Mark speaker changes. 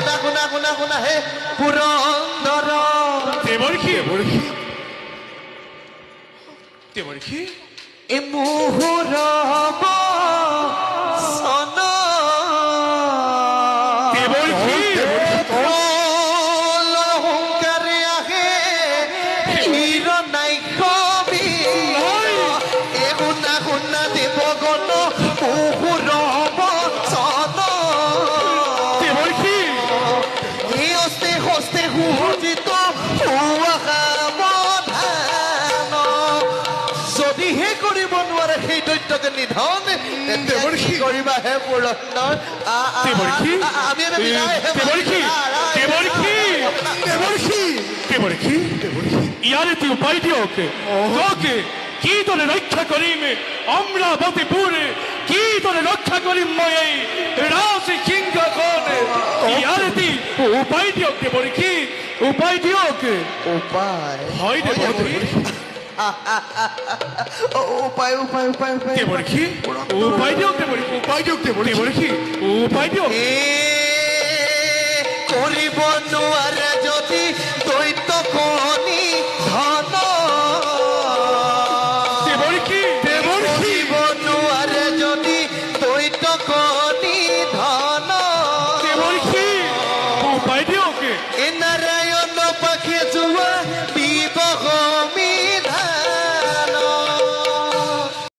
Speaker 1: শুনা হে পুৰন্দৰ
Speaker 2: দেৱৰ্ষি
Speaker 1: এ মুহুৰ সন হংকাৰে আহে হিৰ নাই কবি এ শুনা দেৱগণ মুহুৰ সন হস্তে সুজিত যদিহে কৰিব নোৱাৰে সেই দৈত্যকে নিধন কৰিবা হে পুৰন্দৰ
Speaker 2: ইয়াৰে তুই উপায় দিয়কে তোকে কি তোরে রক্ষা করিমে অমরাবতীপুরে কি তোরে রক্ষা করিম মই এই রাশি সিংহাসনে ইয়ারে তুই উপায় দিয়কে বলকি উপায় দিয়কে
Speaker 1: উপায়
Speaker 2: হয় রে বলকি
Speaker 1: উপায়
Speaker 2: বলকি উপায় দিয়কে বলকি বলকি উপায় দিয়ক
Speaker 1: কৰিব নোৱাৰে যদি